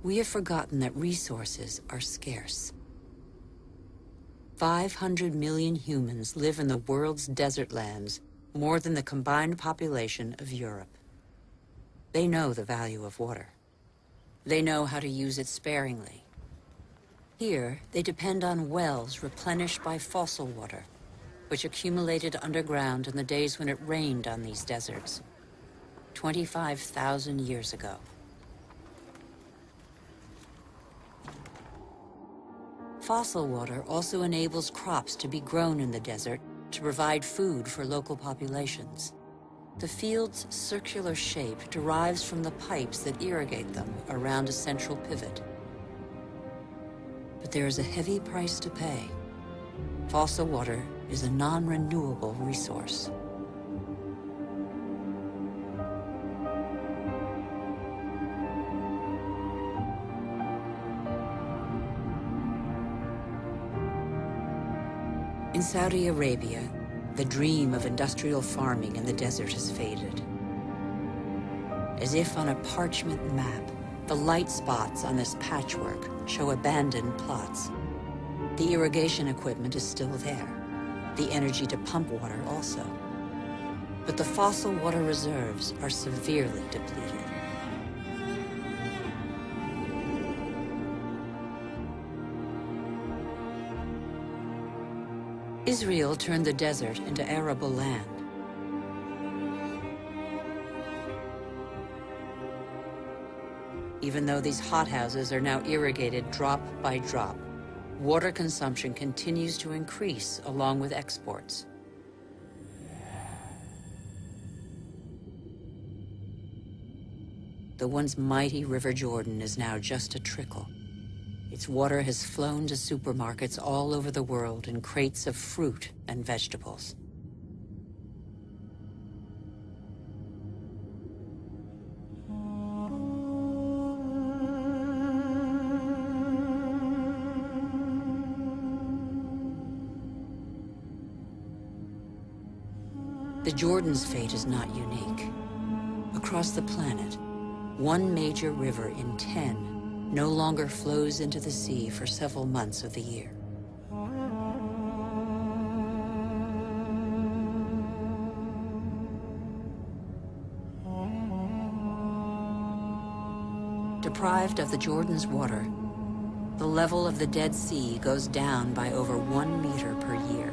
We have forgotten that resources are scarce. 500 million humans live in the world's desert lands, more than the combined population of Europe. They know the value of water. They know how to use it sparingly. Here, they depend on wells replenished by fossil water, which accumulated underground in the days when it rained on these deserts, 25,000 years ago. Fossil water also enables crops to be grown in the desert to provide food for local populations. The field's circular shape derives from the pipes that irrigate them around a central pivot. But there is a heavy price to pay. Fossil water is a non-renewable resource. In Saudi Arabia, the dream of industrial farming in the desert has faded. As if on a parchment map, the light spots on this patchwork show abandoned plots. The irrigation equipment is still there, the energy to pump water also. But the fossil water reserves are severely depleted. Israel turned the desert into arable land. Even though these hothouses are now irrigated drop by drop, water consumption continues to increase along with exports. The once mighty River Jordan is now just a trickle. Its water has flown to supermarkets all over the world in crates of fruit and vegetables. The Jordan's fate is not unique. Across the planet, one major river in 10 no longer flows into the sea for several months of the year. Deprived of the Jordan's water, the level of the Dead Sea goes down by over 1 meter per year.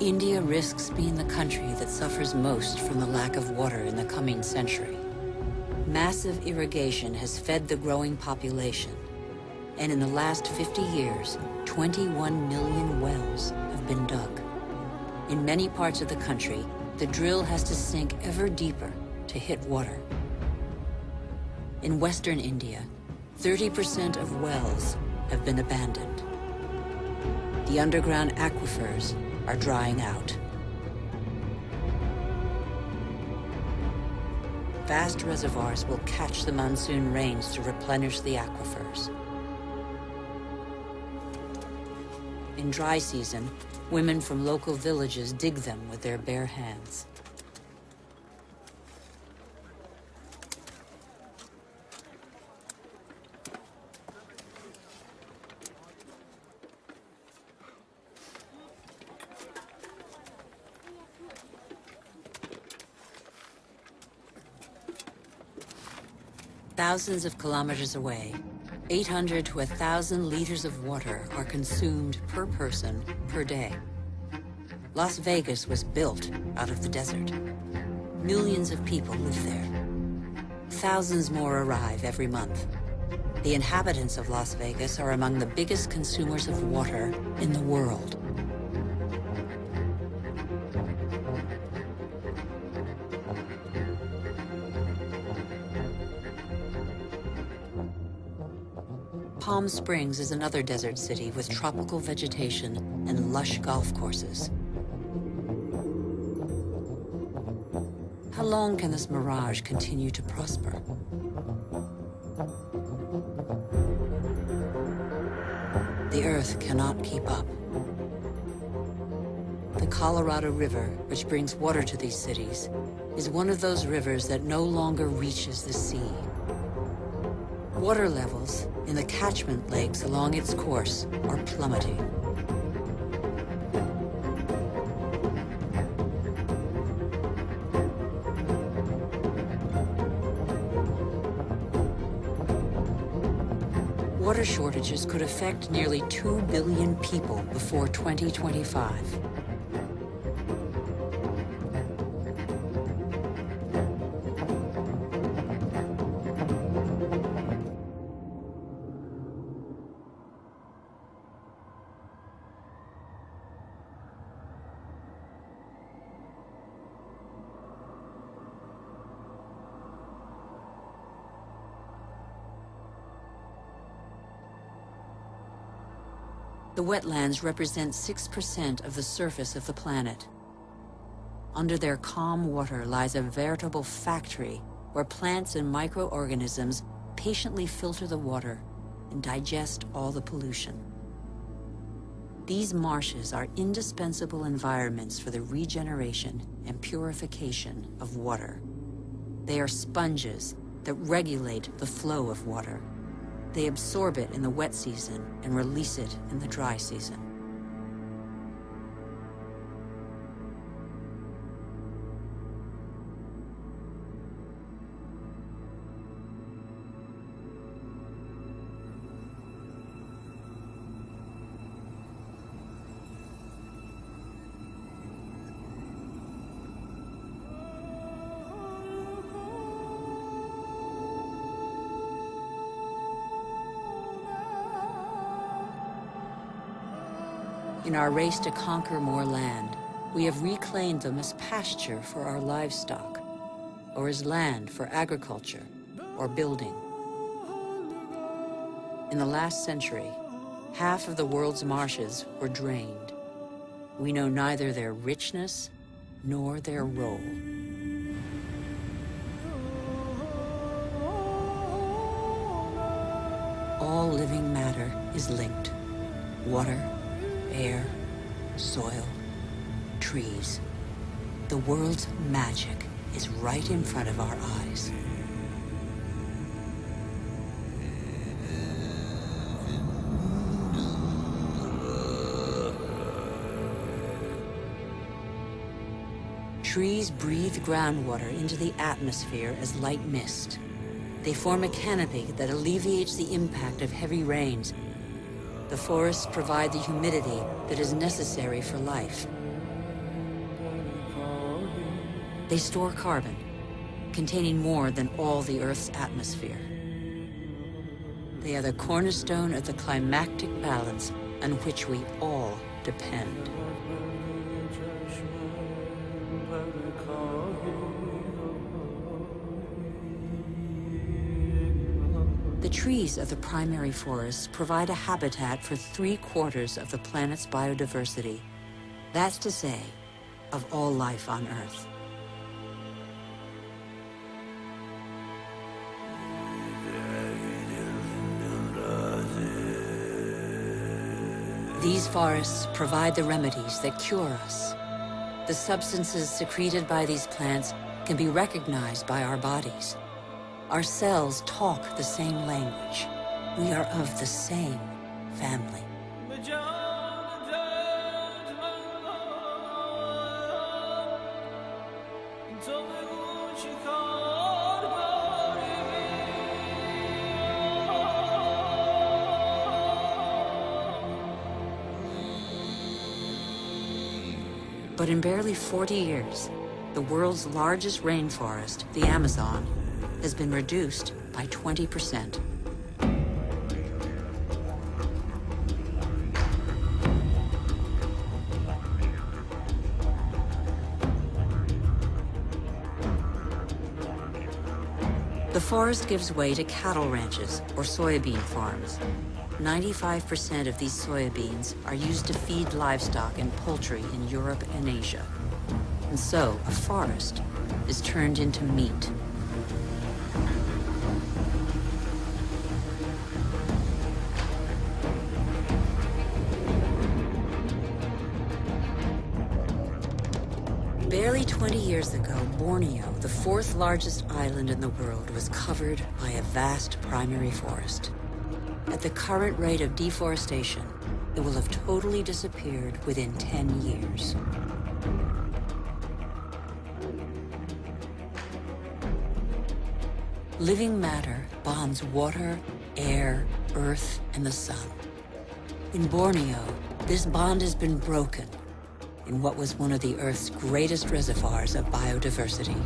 India risks being the country that suffers most from the lack of water in the coming century. Massive irrigation has fed the growing population, and in the last 50 years, 21 million wells have been dug. In many parts of the country, the drill has to sink ever deeper to hit water. In western India, 30% of wells have been abandoned. The underground aquifers are drying out. Vast reservoirs will catch the monsoon rains to replenish the aquifers. In dry season, women from local villages dig them with their bare hands. Thousands of kilometers away, 800 to 1,000 liters of water are consumed per person per day. Las Vegas was built out of the desert. Millions of people live there. Thousands more arrive every month. The inhabitants of Las Vegas are among the biggest consumers of water in the world. Palm Springs is another desert city with tropical vegetation and lush golf courses. How long can this mirage continue to prosper? The Earth cannot keep up. The Colorado River, which brings water to these cities, is one of those rivers that no longer reaches the sea. Water levels in the catchment lakes along its course are plummeting. Water shortages could affect nearly 2 billion people before 2025. The wetlands represent 6% of the surface of the planet. Under their calm water lies a veritable factory where plants and microorganisms patiently filter the water and digest all the pollution. These marshes are indispensable environments for the regeneration and purification of water. They are sponges that regulate the flow of water. They absorb it in the wet season and release it in the dry season. In our race to conquer more land, we have reclaimed them as pasture for our livestock, or as land for agriculture or building. In the last century, half of the world's marshes were drained. We know neither their richness nor their role. All living matter is linked. Water, air, soil, trees. The world's magic is right in front of our eyes. Trees breathe groundwater into the atmosphere as light mist. They form a canopy that alleviates the impact of heavy rains. The forests provide the humidity that is necessary for life. They store carbon, containing more than all the Earth's atmosphere. They are the cornerstone of the climactic balance on which we all depend. The trees of the primary forests provide a habitat for 3/4 of the planet's biodiversity. That's to say, of all life on Earth. These forests provide the remedies that cure us. The substances secreted by these plants can be recognized by our bodies. Our cells talk the same language. We are of the same family. But in barely 40 years, the world's largest rainforest, the Amazon, has been reduced by 20%. The forest gives way to cattle ranches or soybean farms. 95% of these soybeans are used to feed livestock and poultry in Europe and Asia. And so, a forest is turned into meat. Barely 20 years ago, Borneo, the fourth largest island in the world, was covered by a vast primary forest. At the current rate of deforestation, it will have totally disappeared within 10 years. Living matter bonds water, air, earth, and the sun. In Borneo, this bond has been broken in what was one of the Earth's greatest reservoirs of biodiversity.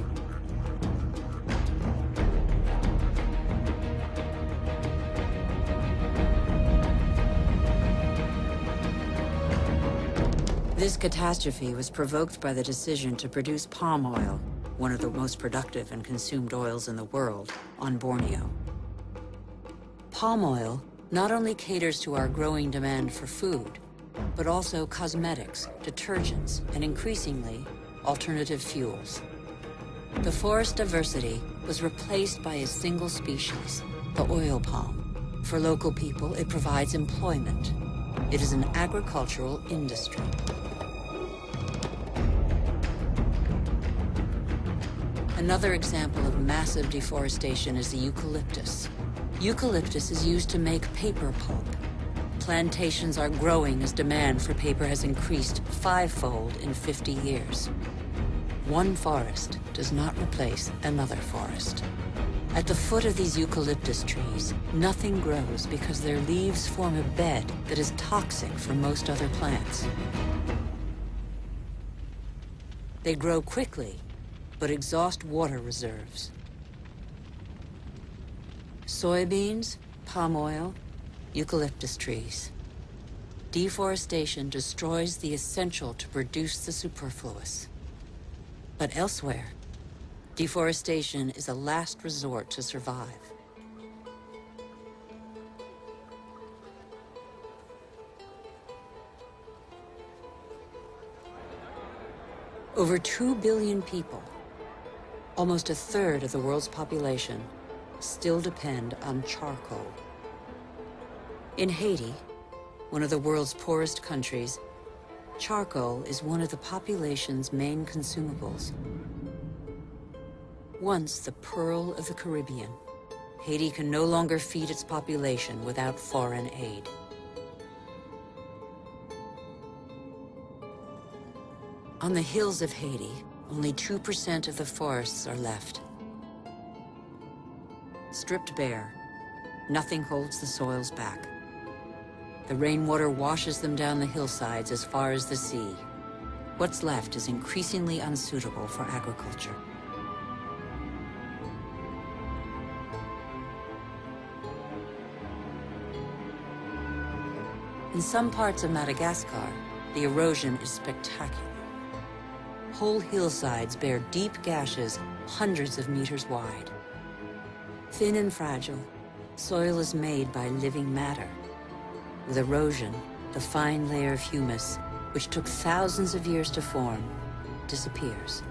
This catastrophe was provoked by the decision to produce palm oil, one of the most productive and consumed oils in the world, on Borneo. Palm oil not only caters to our growing demand for food, but also cosmetics, detergents, and increasingly, alternative fuels. The forest diversity was replaced by a single species, the oil palm. For local people, it provides employment. It is an agricultural industry. Another example of massive deforestation is the eucalyptus. Eucalyptus is used to make paper pulp. Plantations are growing as demand for paper has increased fivefold in 50 years. One forest does not replace another forest. At the foot of these eucalyptus trees, nothing grows because their leaves form a bed that is toxic for most other plants. They grow quickly, but exhaust water reserves. Soybeans, palm oil, eucalyptus trees. Deforestation destroys the essential to produce the superfluous. But elsewhere, deforestation is a last resort to survive. Over 2 billion people, almost a third of the world's population, still depend on charcoal. In Haiti, one of the world's poorest countries, charcoal is one of the population's main consumables. Once the pearl of the Caribbean, Haiti can no longer feed its population without foreign aid. On the hills of Haiti, only 2% of the forests are left. Stripped bare, nothing holds the soils back. The rainwater washes them down the hillsides as far as the sea. What's left is increasingly unsuitable for agriculture. In some parts of Madagascar, the erosion is spectacular. Whole hillsides bear deep gashes hundreds of meters wide. Thin and fragile, soil is made by living matter. With erosion, the fine layer of humus, which took thousands of years to form, disappears.